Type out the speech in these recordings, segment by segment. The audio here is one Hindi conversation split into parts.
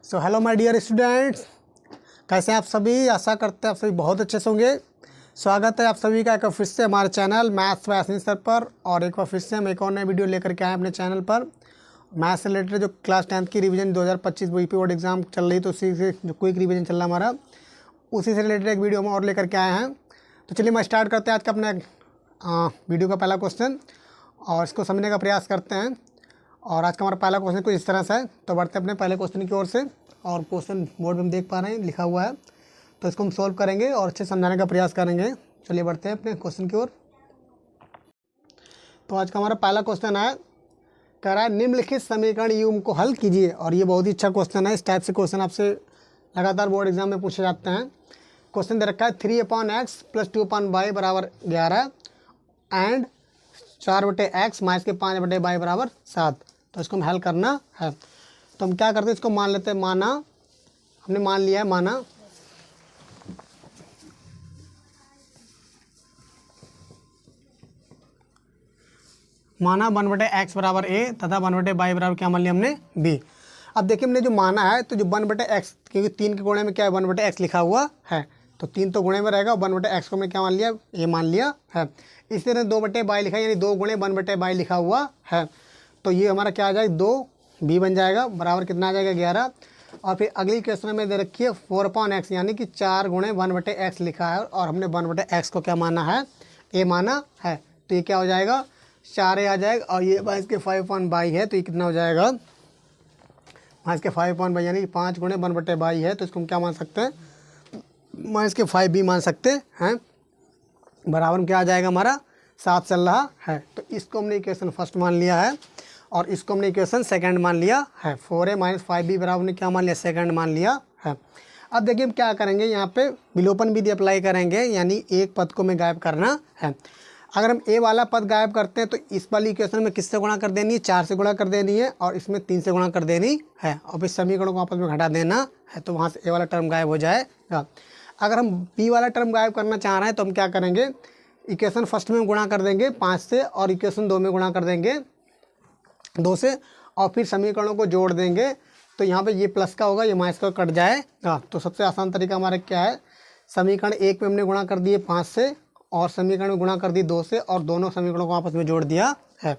So hello my dear students, कैसे हैं आप सभी। आशा करते हैं आप सभी बहुत अच्छे से होंगे। स्वागत है आप सभी का एक बार फिर से हमारे channel maths by Ashwin sir पर। और एक बार फिर से हम एक और नई वीडियो लेकर के आए अपने चैनल पर। मैथ्स से रिलेटेड जो क्लास 10th की रिवीजन 2025 यूपी बोर्ड एग्जाम चल रही, तो उसी से जो क्विक रिवीजन चल रहा हमारा, उसी से रिलेटेड एक वीडियो हम और लेकर के आए हैं। तो चलिए मैं स्टार्ट करते हैं आज का अपने वीडियो का पहला क्वेश्चन और इसको समझने का प्रयास करते हैं। और आज का हमारा पहला क्वेश्चन कुछ इस तरह से है। तो बढ़ते हैं अपने पहले क्वेश्चन की ओर से। और क्वेश्चन बोर्ड में हम देख पा रहे हैं लिखा हुआ है, तो इसको हम सॉल्व करेंगे और अच्छे समझाने का प्रयास करेंगे। चलिए बढ़ते हैं अपने क्वेश्चन की ओर। तो आज का हमारा पहला क्वेश्चन है, कह रहा है निम्नलिखित समीकरण युग्म को हल कीजिए। और ये बहुत ही अच्छा क्वेश्चन है। इस टाइप से क्वेश्चन आपसे लगातार बोर्ड एग्जाम में पूछे जाते हैं। क्वेश्चन दे रखा है 3/x + 2/y = 11 एंड 4/x - के 5/y = 7। तो इसको हम हल करना है। तो हम क्या करते हैं, इसको मान लेते हैं। माना, हमने मान लिया है, माना 1/x = a तथा 1/y = क्या मान लिया हमने, b। अब देखिए हमने जो माना है, तो जो 1/x, क्योंकि 3 के गुणे में क्या है 1/x लिखा हुआ है, तो 3 तो गुणे में रहेगा और 1/x को हमने क्या मान लिया, a मान लिया है। इसी तरह 2/y लिखा है, यानी 2 गुणे 1/y लिखा हुआ है। तो ये हमारा क्या आ जाएगा, 2b बन जाएगा, बराबर कितना आ जाएगा 11। और फिर अगली क्वेश्चन में दे रखी है 4/x, यानी कि 4 गुणे 1/x लिखा है और हमने 1/x को क्या माना है, a माना है। तो ये क्या हो जाएगा, 4a आ जाएगा। और ये इसके 5/y है, तो ये कितना हो जाएगा, इसके 5/y, यानी कि 5 गुणे 1/y है। तो इसको हम क्या मान सकते हैं, इसके 5b मान सकते हैं। बराबर में क्या आ जाएगा हमारा, 7 चल रहा है। तो इसको हमने इक्वेशन फर्स्ट मान लिया है और इसको हमने इक्वेशन सेकंड मान लिया है। 4a - 5b बराबर ने क्या मान लिया, सेकंड मान लिया है। अब देखिए हम क्या करेंगे, यहाँ पे विलोपन विधि अप्लाई करेंगे, यानी एक पद को हमें गायब करना है। अगर हम a वाला पद गायब करते हैं तो इस वाली इक्वेशन में किससे गुणा कर देनी है, 4 से गुणा कर देनी है और इसमें 3 से गुणा कर देनी है। और फिर समीकरणों को आपस में घटा देना है, तो वहाँ से a वाला टर्म गायब हो जाएगा। अगर हम b वाला टर्म गायब करना चाह रहे हैं तो हम क्या करेंगे, इक्वेशन फर्स्ट में गुणा कर देंगे 5 से और इक्वेशन 2 में गुणा कर देंगे 2 से, और फिर समीकरणों को जोड़ देंगे। तो यहाँ पे ये प्लस का होगा, ये माइनस का कट जाएगा। तो सबसे आसान तरीका हमारा क्या है, समीकरण 1 में हमने गुणा कर दिए 5 से और समीकरण में गुणा कर दी 2 से, और दोनों समीकरणों को आपस में जोड़ दिया है।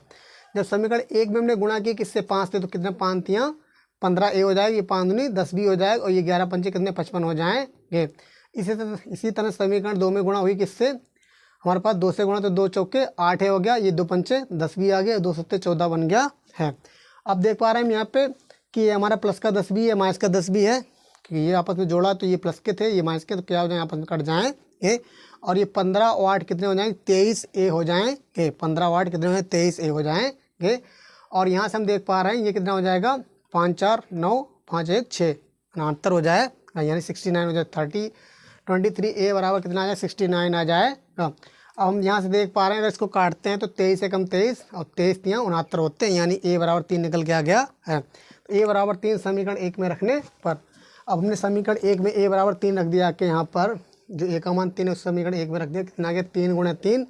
जब समीकरण 1 में हमने गुणा किया किससे, 5 से, तो कितने 5 × 15a हो जाएगा, ये 5 दूनी 10b हो जाएगा और ये 11 पंचे कितने 55 हो जाएंगे। इसी तरह समीकरण 2 में गुणा हुई किससे, हमारे पास 2 से गुणा तो 2 चौके 8 हो गया, ये 2 पंचे 10b आ गया, 2 सत्ते 14 बन गया है। अब देख पा रहे हैं हम यहाँ पे कि ये हमारा प्लस का 10b है, माइनस का 10b है, कि ये आपस में जोड़ा तो ये प्लस के थे, ये माइनस के, तो क्या हो जाए आपस में कट जाएंगे। और ये 15 और 8 कितने हो जाएंगे, 23a हो जाएंगे। 15 और 8 कितने हो जाएंगे, 23a हो जाएंगे। और यहाँ से हम देख पा रहे हैं ये कितना हो जाएगा, 5 4 9 5 1 6 69 हो जाएगा, यानी 69 हो जाए। 23a बराबर कितना आ जाए, 69 आ जाएगा। अब हम यहाँ से देख पा रहे हैं, अगर इसको काटते हैं तो 23 से कम 23 और 23 × 69 होते हैं, यानी a बराबर 3 निकल के आ गया है। तो a बराबर 3 समीकरण 1 में रखने पर, अब हमने समीकरण 1 में a बराबर 3 रख दिया कि यहाँ पर जो a का मान 3 है उस समीकरण 1 में रख दिया, कितना आ गया 3 × 3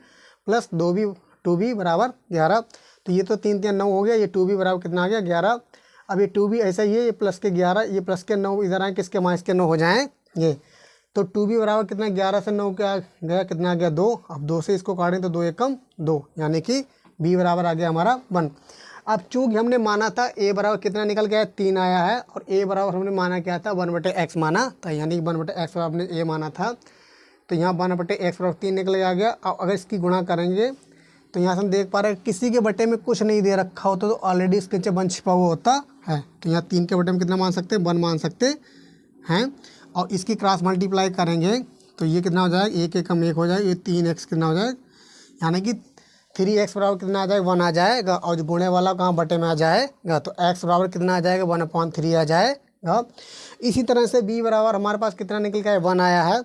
प्लस 2b बराबर 11। तो ये तो 3 × 9 हो गया, ये 2b बराबर कितना आ गया 11। अब ये 2b ऐसा ही है, ये प्लस के 11, ये प्लस के 9 इधर आए, किसके माइनस के 9 हो जाएंगे। तो 2b बराबर कितना, 11 से 9 क्या गया, कितना आ गया 2। अब 2 से इसको काटें तो 2 एकम 2, यानी कि b बराबर आ गया हमारा 1। अब चूँकि हमने माना था a बराबर कितना निकल गया, 3 आया है, और a बराबर हमने माना क्या था, 1/x माना था, यानी कि 1/x बराबर हमने a माना था। तो यहाँ 1/x बराबर 3 निकल आ गया। अब अगर इसकी गुणा करेंगे तो यहाँ से हम देख पा रहे हैं किसी के बटे में कुछ नहीं दे रखा होता तो ऑलरेडी इसके नीचे 1 छिपा हुआ होता है। तो यहाँ 3 के बटे में कितना मान सकते हैं, 1 मान सकते हैं। और इसकी क्रॉस मल्टीप्लाई करेंगे तो ये कितना हो जाएगा, 1 एकम 1 हो जाएगा, ये 3x कितना हो जाएगा, यानी कि 3x बराबर कितना आ जाएगा, 1 आ जाएगा। और जो गुणे वाला कहाँ बटे में आ जाएगा, तो x बराबर कितना आ जाएगा, 1/3 आ जाएगा। इसी तरह से b बराबर हमारे पास कितना निकल गया है, 1 आया है।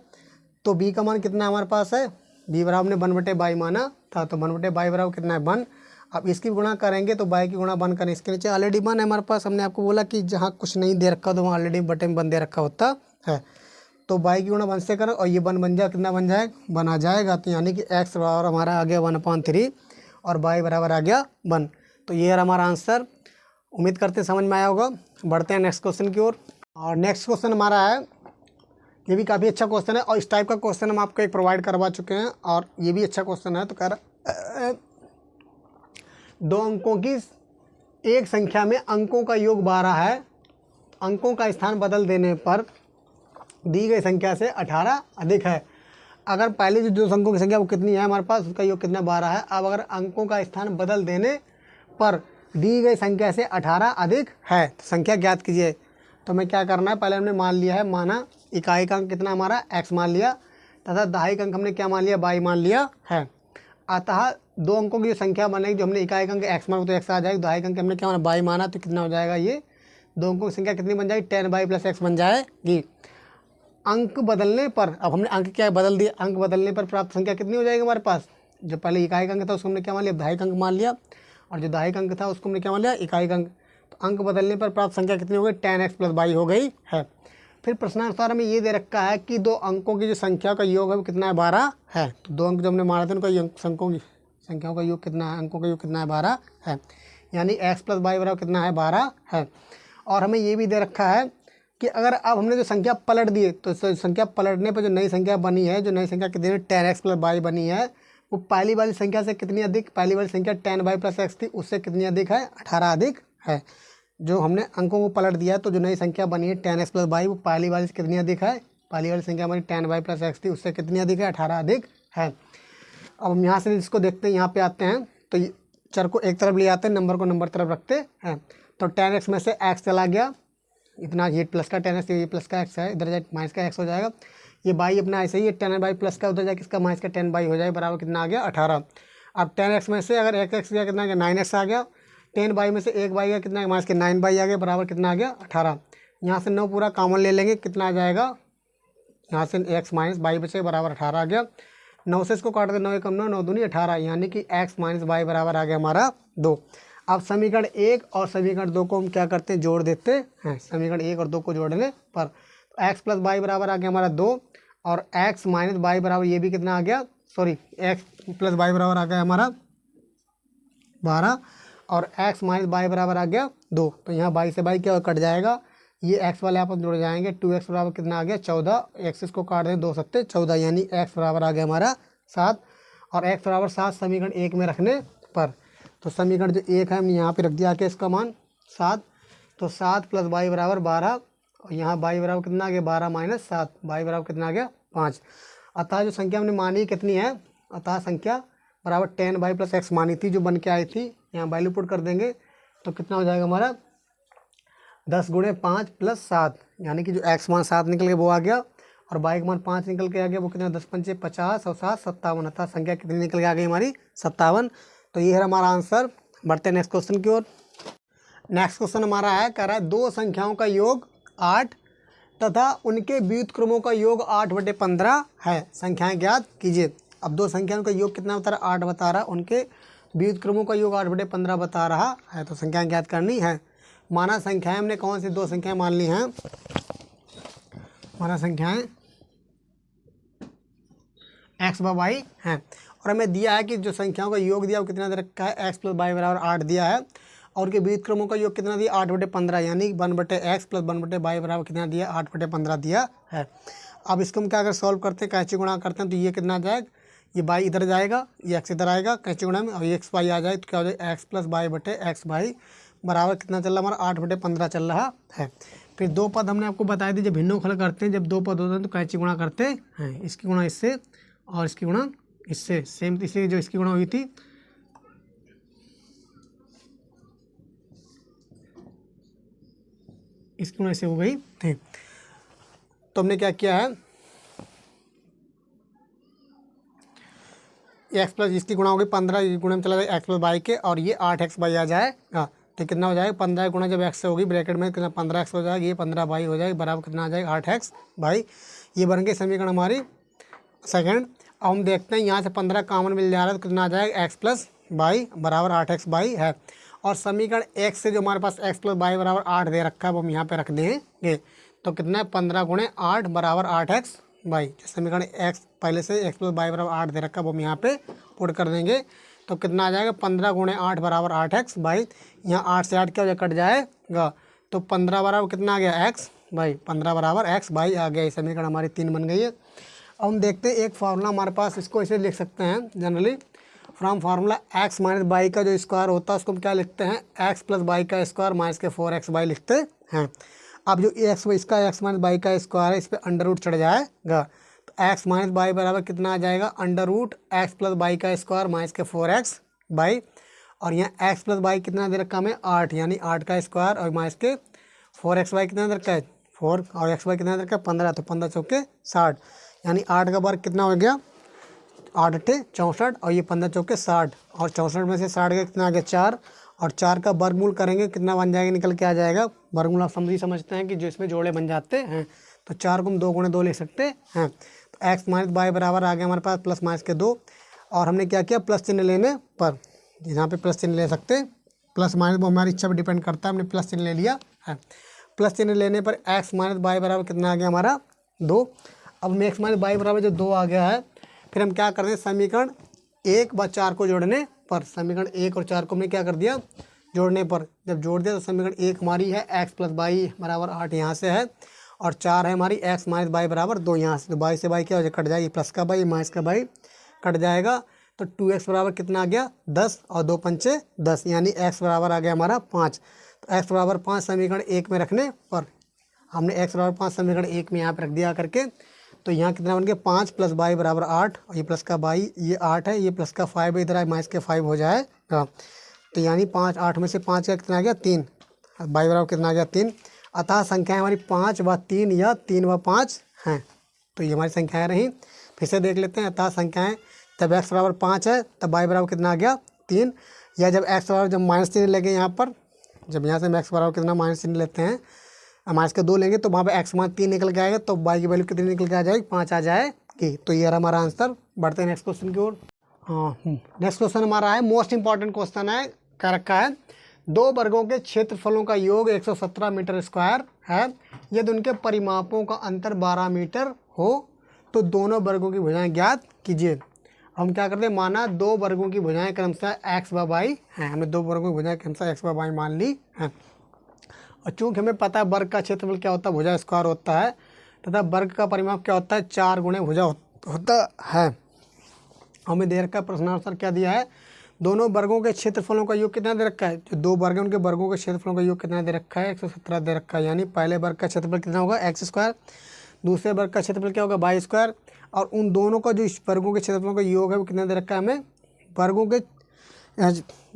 तो b का मान कितना हमारे पास है, b बराबर ने 1/y माना था, तो 1/y बराबर कितना है 1। अब इसकी गुणा करेंगे तो y की गुणा 1 करें, इसके नीचे ऑलरेडी 1 है हमारे पास। हमने आपको बोला कि जहाँ कुछ नहीं दे रखा तो वहाँ ऑलरेडी बटे में 1 दे रखा होता है। तो y की गुणा 1 से करें और ये 1 बन जाए, कितना बन जाएगा, 1 आ जाएगा। तो यानी कि x बराबर हमारा आ गया 1/3 और y बराबर आ गया 1। तो ये है हमारा आंसर। उम्मीद करते हैं समझ में आया होगा। बढ़ते हैं नेक्स्ट क्वेश्चन की ओर। और नेक्स्ट क्वेश्चन हमारा है, ये भी काफ़ी अच्छा क्वेश्चन है और इस टाइप का क्वेश्चन हम आपको एक प्रोवाइड करवा चुके हैं और ये भी अच्छा क्वेश्चन है। तो कह रहा 2 अंकों की एक संख्या में अंकों का योग 12 है, अंकों का स्थान बदल देने पर दी गई संख्या से 18 अधिक है। अगर पहले जो 2 अंकों की संख्या वो कितनी है हमारे पास, उसका योग कितना 12 है। अब अगर अंकों का स्थान बदल देने पर दी गई संख्या से 18 अधिक है तो संख्या ज्ञात कीजिए। तो हमें क्या करना है, पहले हमने मान लिया है, माना इकाई का अंक कितना हमारा x मान लिया तथा दहाई अंक हमने क्या मान लिया, y मान लिया है। अतः 2 अंकों की जो संख्या बनेगी, जो हमने इकाई अंक x माना तो x आ जाएगा, दहाई अंक हमने क्या माना y माना, तो कितना हो जाएगा, ये 2 अंकों की संख्या कितनी बन जाएगी, 10y + x बन जाएगी। अंक बदलने पर, अब हमने अंक क्या बदल दिया, अंक बदलने पर प्राप्त संख्या कितनी हो जाएगी हमारे पास, जो पहले इकाई अंक था उसको हमने क्या मान लिया, दहाई अंक मान लिया, और जो दहाई अंक था उसको हमने क्या मान लिया, इकाई अंक। तो अंक बदलने पर प्राप्त संख्या कितनी हो गई, 10x + y हो गई है। फिर प्रश्नानुसार हमें ये दे रखा है कि 2 अंकों की जो संख्या का योग है वो कितना है, 12 है। तो 2 अंक जो हमने मारे थे उनका अंकों की संख्याओं का योग कितना है, अंकों का योग कितना है, 12 है। यानी x + y बराबर कितना है, 12 है। और हमें ये भी दे रखा है कि अगर अब हमने जो संख्या पलट दी तो संख्या पलटने पर जो नई संख्या बनी है, जो नई संख्या कितनी है, 10x + y बनी है, वो पहली वाली संख्या से कितनी अधिक, पहली वाली संख्या 10y + x थी उससे कितनी अधिक है, 18 अधिक है। जो हमने अंकों को पलट दिया तो जो नई संख्या बनी है 10x + y, वो पहली वाली से कितनी अधिक है, पहली वाली संख्या हमारी 10y + x थी उससे कितनी अधिक है, 18 अधिक है। अब हम यहाँ से इसको देखते हैं, यहाँ पे आते हैं तो चर को एक तरफ ले आते हैं, नंबर को नंबर तरफ रखते हैं। तो 10x में से x चला गया, इतना ये प्लस का 10x, ये प्लस का x है, इधर जाए माइनस का x हो जाएगा। ये y अपना ऐसे ही है, 10y प्लस का उधर जाए किसका, माइनस का 10y हो जाए, बराबर कितना आ गया, 18। अब 10x में से अगर 1x गया कितना आ गया, 9x आ गया। 10y में से 1y गया कितना, माइनस के 9y आ गया, बराबर कितना आ गया, 18। यहाँ से 9 पूरा कॉमन ले लेंगे, कितना आ जाएगा, यहाँ से x - y बचे, बराबर 18 आ गया। 9 से इसको काट दे, 9 × 9 = 9 दूनी 18, यानी कि x - y बराबर आ गया हमारा 2। अब समीकरण 1 और समीकरण 2 को हम क्या करते हैं, जोड़ देते हैं। समीकरण 1 और 2 को जोड़ने पर x + y बराबर आ गया हमारा 2 और x - y बराबर ये भी कितना आ गया, सॉरी x + y बराबर आ गया हमारा 12 और x - y बराबर आ गया 2। तो यहाँ 22 से 22 क्या कट जाएगा, ये x वाले आपस जुड़ जाएंगे। 2x बराबर कितना आ गया, 14। x इसको काट दें, 2 × 7 = 14, यानी x बराबर आ गया हमारा 7। और x बराबर 7 समीकरण 1 में रखने पर, तो समीकरण जो 1 है हमने यहाँ पे रख दिया कि इसका मान 7। तो 7 + y बराबर 12 और यहाँ y बराबर कितना आ गया, 12 - 7, y बराबर कितना आ गया, 5। अतः जो संख्या हमने मानी कितनी है, अतः संख्या बराबर 10y + x मानी थी, जो बन के आई थी। यहाँ वैल्यू पुट कर देंगे तो कितना हो जाएगा हमारा, 10 × 5 + 7, यानी कि जो x मान 7 निकल के वो आ गया और y का मान 5 निकल के आ गया, वो कितना, 10 × 5 = 50 और 7 = 57, अतः संख्या कितनी निकल के आ गई हमारी, 57। तो ये है हमारा आंसर। बढ़ते हैं नेक्स्ट क्वेश्चन की ओर। नेक्स्ट क्वेश्चन हमारा है, कह रहा है 2 संख्याओं का योग 8 तथा उनके व्युत्क्रमों का योग 8/15 है, संख्याएं ज्ञात कीजिए। अब 2 संख्याओं का योग कितना बता रहा, 8 बता रहा, उनके व्युत्क्रमों का योग 8/15 बता रहा है, तो संख्याएं ज्ञात करनी है। माना संख्याएं हमने कौन सी 2 संख्याएं मान ली हैं, माना संख्याएं x व y हैं और हमें दिया है कि जो संख्याओं का योग दिया वो कितना दे रखा है, x + y बराबर 8 दिया है और उनके व्युत्क्रमों का योग कितना दिया, 8/15, यानी 1/x + 1/y बराबर कितना दिया, 8/15 दिया है। अब इसको हम क्या अगर सॉल्व करते हैं, कैंची गुणा करते हैं, तो ये कितना आ जाएगा, ये y इधर जाएगा, ये x इधर आएगा कैंची गुणा में, और ये x y आ जाए तो क्या हो जाएगा, x + y/x y बराबर कितना चल रहा हमारा, 8/15 चल रहा है। फिर 2 पद हमने आपको बताया थी, जब भिन्नों करते हैं, जब 2 पद होते हैं तो कैंची गुणा करते हैं, इसकी गुणा इससे और इसकी गुणा इससे, सेम इसलिए जो इसकी गुणा हुई थी इसकी गुणा इससे हो गई थी। तो हमने क्या किया है, x प्लस इसकी गुणा हो गई 15, गुणा में चला जाए x + y के, और ये 8x/y आ जाएगा। तो कितना हो जाएगा, 15 गुणा जब x से होगी ब्रैकेट में कितना 15x हो जाएगा, ये 15y हो जाएगा, बराबर कितना आ जाएगा, 8x/y। ये बन गई समीकरण हमारी सेकंड। अब हम देखते हैं यहाँ से 15 कॉमन मिल जा रहा है तो कितना आ जाएगा, x + y बराबर 8x/y है। और समीकरण 1 से जो हमारे पास x + y बराबर 8 दे रखा है वो हम यहाँ पे रख देंगे, तो कितना है 15 × 8 बराबर 8x/y। समीकरण x पहले से x + y बराबर 8 दे रखा है वो हम यहाँ पे पुट कर देंगे, तो कितना आ जाएगा 15 × 8 बराबर 8x/y। यहाँ 8 से 8 क्या हो जाएगा, कट जाएगा, तो 15 बराबर कितना आ गया x, बाई 15 बराबर एक्स बाई आ गया। ये समीकरण हमारी 3 बन गई है। अब हम देखते हैं एक फार्मूला हमारे पास, इसको ऐसे लिख सकते हैं generally from formula x minus by का जो स्क्वायर होता है उसको हम क्या लिखते हैं, एक्स प्लस बाई का स्क्वायर माइनस के 4x बाई लिखते हैं। अब जो एक्स इसका एक्स माइनस बाई का स्क्वायर है इस पर अंडर रूट चढ़ जाएगा, तो एक्स माइनस बाई बराबर कितना आ जाएगा, under root x plus by का स्क्वायर माइनस के 4x बाई, और यहाँ एक्स प्लस बाई कितना दे रखा हमें 8, यानी 8 का स्क्वायर और माइनस के 4x बाई कितना दे रखा है 4, और एक्स बाई कितना दे रखा है 15, तो 15 चौके 60, यानी 8 का वर्ग कितना हो गया 8 अट्ठे 64, और ये 15 चौके 60, और 64 में से 60 का कितना आ गया 4, और 4 का वर्गमूल करेंगे कितना बन जाएगा, निकल के आ जाएगा। वर्गमूल आप समझते हैं कि जो इसमें जोड़े बन जाते हैं, तो 4 को हम 2 गुणे 2 लिख सकते हैं। तो एक्स माइनस बाई बराबर आ गया हमारे पास प्लस माइनस के 2, और हमने क्या किया प्लस चिन्ह लेने पर, यहाँ पे प्लस चिन्ह ले सकते हैं, प्लस माइनस वो हमारी इच्छा पर डिपेंड करता है, हमने प्लस चिन्ह ले लिया है। प्लस चिन्ह लेने पर एक्स माइनस बाई बराबर कितना आ गया हमारा 2। अब हमें एक्स माइनस बाई बराबर जो 2 आ गया है, फिर हम क्या कर रहे हैं समीकरण 1 व 4 को जोड़ने पर, समीकरण 1 और 4 को हमने क्या कर दिया जोड़ने पर, जब जोड़ दिया तो समीकरण 1 हमारी है एक्स प्लस बाई बराबर 8 यहाँ से है, और 4 है हमारी एक्स माइनस बाई बराबर 2 यहाँ से, तो बाई से बाई क्या हो जाए कट जाएगी, प्लस का बाई माइनस का बाई कट जाएगा, तो 2x बराबर कितना आ गया 10, और 2 पंचे 10, यानी x बराबर आ गया हमारा 5। तो x बराबर 5 समीकरण 1 में रखने पर, हमने x बराबर 5 समीकरण 1 में यहाँ पर रख दिया करके, तो यहाँ कितना बन गया 5 प्लस बाई बराबर 8, और ये प्लस का बाई ये 8 है, ये प्लस का 5 है, इधर माइनस के 5 हो जाएगा, तो यानी 5 8 में से 5 का कितना आ गया 3, बाई बराबर कितना आ गया 3। अतः संख्याएँ हमारी 5 व 3 या 3 व 5 हैं, तो ये हमारी संख्याएँ रहीं। फिर से देख लेते हैं, अतः संख्याएँ जब x बराबर 5 है तब y बराबर कितना आ गया 3, या जब x बराबर जब माइनस चिन्ह लेंगे यहाँ पर, जब यहाँ से हम x बराबर कितना माइनस चिन्ह लेते हैं, माइनस के 2 लेंगे तो वहाँ पे x मान 3 निकल के आएगा, तो y की वैल्यू कितनी निकल के आ जाएगी 5 आ जाएगी। तो ये रहा हमारा आंसर। बढ़ते हैं नेक्स्ट क्वेश्चन की ओर। नेक्स्ट क्वेश्चन हमारा है मोस्ट इंपॉर्टेंट क्वेश्चन है, क्या रखा है, 2 वर्गों के क्षेत्रफलों का योग 117 मीटर स्क्वायर है, यदि उनके परिमापों का अंतर 12 मीटर हो तो दोनों वर्गों की भुजाएं ज्ञात कीजिए। हम क्या करते हैं, माना 2 वर्गों की भुजाएं क्रमशः x व y हैं, हमने 2 वर्गों की भुजाएं क्रमशः x व y मान ली हैं, और चूंकि हमें पता है वर्ग का क्षेत्रफल क्या होता है भुजा स्क्वायर होता है, तथा वर्ग का परिमाप क्या होता है 4 गुणे भुजा होता है। हमें दे रखा है प्रश्नानुसार क्या दिया है, दोनों वर्गों के क्षेत्रफलों का योग कितना दे रखा है, जो 2 वर्ग हैं उनके वर्गों के क्षेत्रफलों का योग कितना दे रखा है 117 दे रखा है, यानी पहले वर्ग का क्षेत्रफल कितना होगा एक्स स्क्वायर, दूसरे वर्ग का क्षेत्रफल क्या होगा वाई स्क्वायर, और उन दोनों का जो वर्गों के क्षेत्रफलों का योग है वो कितना दे रखा है हमें, वर्गों के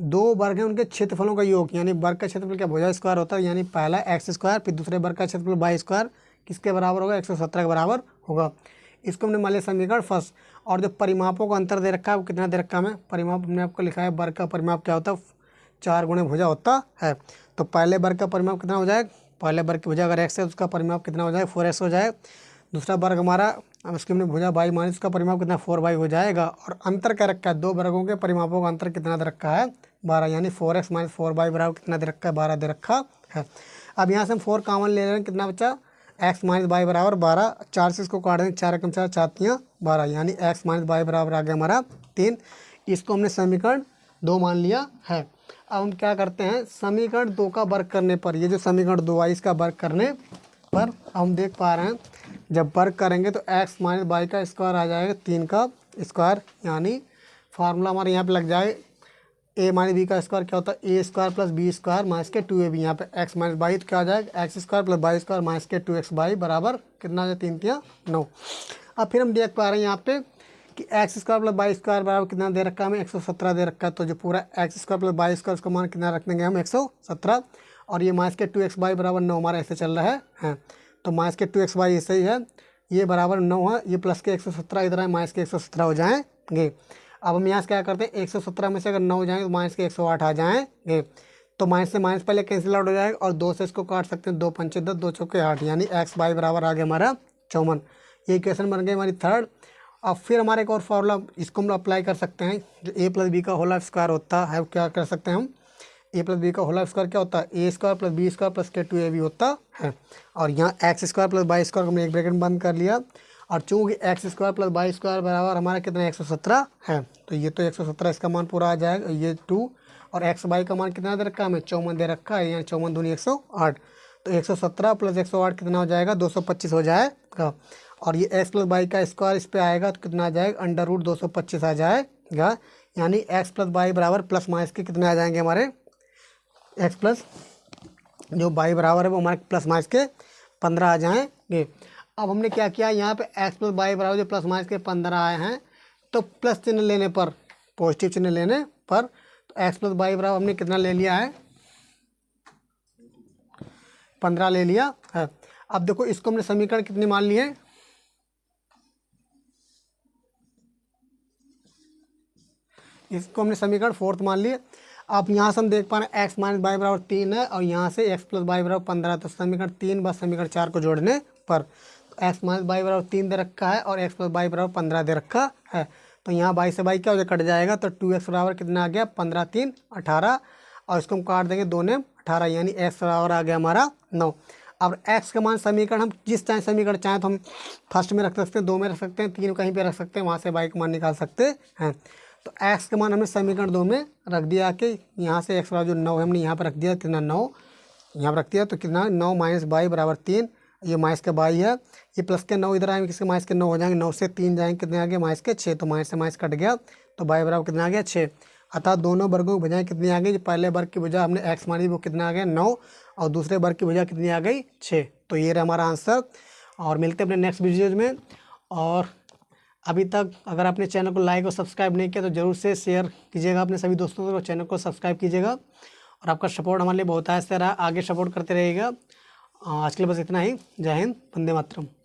2 वर्ग हैं उनके क्षेत्रफलों का योग, यानी वर्ग का क्षेत्रफल क्या भुजा स्क्वायर होता है, यानी पहला एक्स स्क्वायर, फिर दूसरे वर्ग का क्षेत्रफल वाई स्क्वायर किसके बराबर होगा 117 के बराबर होगा। इसको हमने मान लिया समीकरण फर्स्ट। और जो परिमापों का अंतर दे रखा है वो कितना दे रखा है हमें, परिमाप हमने आपको लिखा है वर्ग का परिमाप क्या होता है 4 गुणे भुजा होता है, तो पहले वर्ग का परिमाप कितना हो जाएगा, पहले वर्ग की भुजा अगर एक्स है उसका परिमाप कितना हो जाएगा 4x हो जाएगा, दूसरा वर्ग हमारा अब उसकी हमने भुजा बाई माइनस का परिमाप कितना 4y हो जाएगा, और अंतर क्या रखा है 2 वर्गों के परिमापों का अंतर कितना दे रखा है 12, यानी 4x माइनस 4y बराबर कितना दे रखा है 12 दे रखा है। अब यहाँ से हम 4 कॉमन ले रहे हैं, कितना बचा x माइनस बाई बराबर 12, 4 से इसको काट देंगे 4 एकम 4 4 12, यानी x माइनस बाई बराबर आ गया हमारा 3। इसको हमने समीकरण 2 मान लिया है। अब हम क्या करते हैं, समीकरण 2 का वर्ग करने पर, ये जो समीकरण 2 है इसका वर्ग करने पर हम देख पा रहे हैं जब वर्ग करेंगे तो x माइनस बाई का स्क्वायर आ जाएगा 3 का स्क्वायर, यानी फार्मूला हमारे यहाँ पे लग जाए a माइनस बी का स्क्वायर क्या होता है a square plus B square minus के 2ab, यहाँ पे x माइनस बाई तो क्या आ जाएगा x square plus Y square minus के 2x बाई बराबर कितना आ जाए 3 3 9। अब फिर हम देख पा रहे हैं यहाँ पे कि x square plus Y square बराबर कितना दे रखा है हमें 117 दे रखा है, तो जो पूरा x square plus Y square उसका मान कितना रख देंगे हम 117, और ये माइनस के 2x बाई बराबर 9 हमारा ऐसे चल रहा है, तो माइनस के 2x बाई ऐसे ही है, ये बराबर 9 है, ये प्लस के 117 इधर है माइनस के 117 हो जाएंगे। अब हम यहाँ से क्या करते हैं 117 में से अगर 9 हो जाएंगे तो माइनस के 108 आ जाएंगे, तो माइनस से माइनस पहले कैंसिल आउट हो जाएगा, और 2 से इसको काट सकते हैं 2 पंचे 10 2 चौके 8, यानी x बाई बराबर आ गया हमारा 54। ये इक्वेशन बन गई हमारी थर्ड। अब फिर हमारे एक और फॉर्मूला इसको हम अप्लाई कर सकते हैं, जो a प्लस बी का होल स्क्वायर होता है, क्या कर सकते हैं हम a प्लस बी का होल स्क्वायर क्या होता है a square plus B square plus के 2ab होता है, और यहाँ X square plus Y square को हमने एक ब्रैकेट बंद कर लिया, और चूँकि X square plus Y square बराबर हमारा कितना 117 है, तो ये तो 117 इसका मान पूरा आ जाएगा, ये 2, और एक्स बाई का मान कितना दे रखा है हमें 54 दे रखा है, यानी 54 दूनी 108, तो 117 प्लस 108 कितना हो जाएगा, 225 हो जाएगा। और ये एक्स प्लस वाई का स्क्वायर इस पे आएगा तो कितना आ जाएगा, अंडर रूट 225 आ जाएगा। यानी एक्स प्लस वाई बराबर प्लस माइनस के कितने आ जाएंगे हमारे, एक्स प्लस जो वाई बराबर है वो हमारे प्लस माइनस के 15 आ जाएंगे। अब हमने क्या किया, यहाँ पे एक्स प्लस वाई बराबर जो प्लस माइनस के 15 आए हैं, तो प्लस चिन्ह लेने पर, पॉजिटिव चिन्ह लेने पर, तो एक्स प्लस वाई बराबर हमने कितना ले लिया है, 15 ले लिया है। अब देखो इसको हमने समीकरण कितने मान लिए, इसको हमने समीकरण 4th मान लिए। अब यहाँ से हम देख पा रहे हैं एक्स माइनस वाई बराबर 3 है और यहाँ से एक्स प्लस वाई बराबर 15, तो समीकरण 3 बस समीकरण 4 को जोड़ने पर एक्स माइनस वाई बराबर 3 दे रखा है और एक्स प्लस वाई बराबर 15 दे रखा है। तो यहाँ बाई से बाई क्या हो जाए, कट जाएगा, तो 2x बराबर कितना आ गया, 15 3 18, और इसको हम काट देंगे 2 ने 18, यानी एक्स बराबर आ गया हमारा 9। अब एक्स का मान समीकरण हम जिस चाहे समीकरण चाहें तो हम फर्स्ट में रख सकते हैं, 2 में रख सकते हैं, 3 कहीं पे रख सकते हैं, वहाँ से वाई का मान निकाल सकते हैं। तो एक्स का मान हमने समीकरण 2 में रख दिया कि यहाँ से एक्स बराबर जो 9 है हमने यहाँ पर रख दिया, कितना 9 यहाँ पर रख दिया, तो कितना 9 माइनस वाई बराबर 3, ये माइनस का वाई है, ये प्लस के 9 इधर आएंगे, किसके माइनस के 9 हो जाएंगे, 9 से 3 जाएंगे, कितने आ गए माइनस के 6, तो माइनस से माइनस कट गया, तो वाई बराबर कितना आ गया 6। अतः दोनों वर्गों की भुजाएं कितनी आ गई, जो पहले वर्ग की भुजा हमने एक्स मानी वो कितना आ गया 9, और दूसरे वर्ग की भुजा कितनी आ गई 6। तो ये रहा हमारा आंसर, और मिलते हैं अपने नेक्स्ट वीडियोज़ में। और अभी तक अगर आपने चैनल को लाइक और सब्सक्राइब नहीं किया तो ज़रूर से शेयर कीजिएगा अपने सभी दोस्तों को, चैनल को सब्सक्राइब कीजिएगा, और आपका सपोर्ट हमारे लिए बहुत है, आगे सपोर्ट करते रहिएगा। आज के लिए बस इतना ही। जय हिंद, वंदे मातरम।